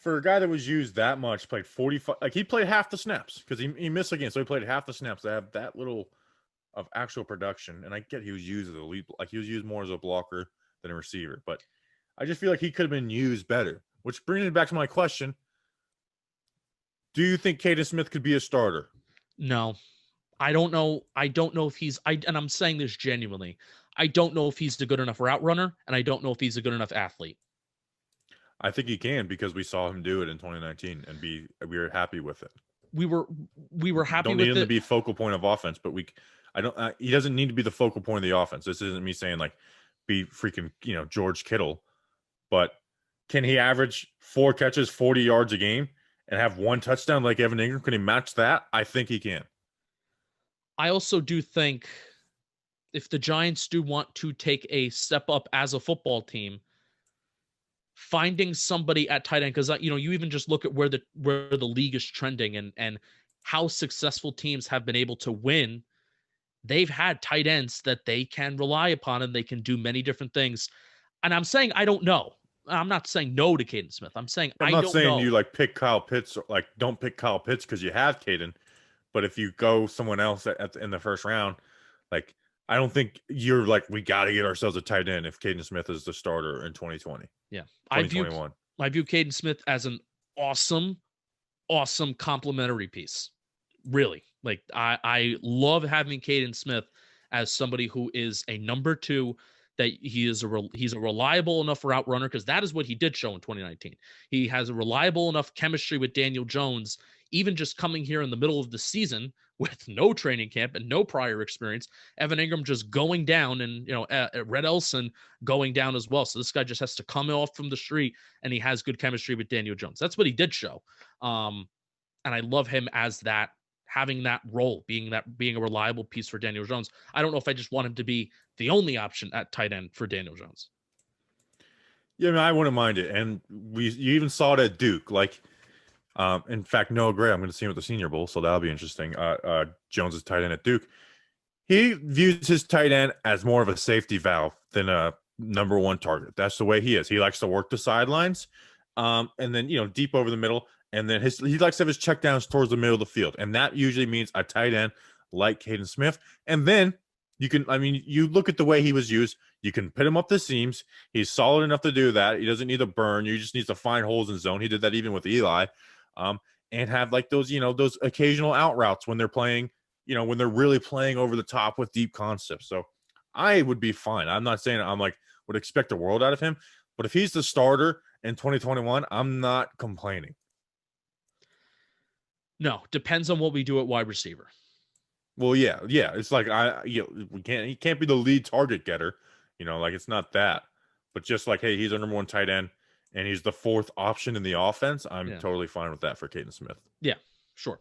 For a guy that was used that much, played 45, like he played half the snaps because he missed a game, so he played half the snaps to have that little of actual production. And I get he was used as a lead, like he was used more as a blocker than a receiver, but I just feel like he could have been used better. Which brings me back to my question: do you think Kaden Smith could be a starter? No, I don't know. I don't know if and I'm saying this genuinely. I don't know if he's a good enough route runner, and I don't know if he's a good enough athlete. I think he can because we saw him do it in 2019 and we were happy with it. We were we were happy Don't need with him to it. be focal point of offense, but I don't. He doesn't need to be the focal point of the offense. This isn't me saying like be freaking George Kittle, but can he average 4 catches, 40 yards a game, and have 1 touchdown like Evan Ingram? Can he match that? I think he can. I also do think if the Giants do want to take a step up as a football team, finding somebody at tight end, because you even just look at where the league is trending and how successful teams have been able to win. They've had tight ends that they can rely upon, and they can do many different things. And I'm saying I don't know. I'm not saying no to Kaden Smith. I'm saying I'm I not don't saying know. you like pick Kyle Pitts or like don't pick Kyle Pitts because you have Caden, but if you go someone else in the first round, like I don't think you're like we got to get ourselves a tight end if Caden Smith is the starter in 2020, Yeah, I view 2021. I view Caden Smith as an awesome, awesome complementary piece. Really, like I love having Caden Smith as somebody who is a number two. That he's a reliable enough route runner, because that is what he did show in 2019. He has a reliable enough chemistry with Daniel Jones, even just coming here in the middle of the season with no training camp and no prior experience. Evan Ingram just going down, and Red Elson going down as well. So this guy just has to come off from the street, and he has good chemistry with Daniel Jones. That's what he did show. And I love him as that, having that role, being a reliable piece for Daniel Jones. I don't know if I just want him to be the only option at tight end for Daniel Jones. Yeah, I mean, I wouldn't mind it, and you even saw it at Duke. Like, in fact, Noah Gray, I'm going to see him at the Senior Bowl, so that'll be interesting. Jones is tight end at Duke. He views his tight end as more of a safety valve than a number one target. That's the way he is. He likes to work the sidelines, and then deep over the middle, and then he likes to have his checkdowns towards the middle of the field, and that usually means a tight end like Kaden Smith. And then you look at the way he was used. You can put him up the seams. He's solid enough to do that. He doesn't need to burn. You just need to find holes in zone. He did that even with Eli, and have like those occasional out routes when they're playing when they're really playing over the top with deep concepts. So I would be fine. I'm not saying I'm like would expect the world out of him, but if he's the starter in 2021, I'm not complaining. No, depends on what we do at wide receiver. Well, yeah. It's like he can't be the lead target getter, like it's not that. But just like, hey, he's our number one tight end and he's the fourth option in the offense. I'm Yeah. totally fine with that for Kaden Smith. Yeah, sure.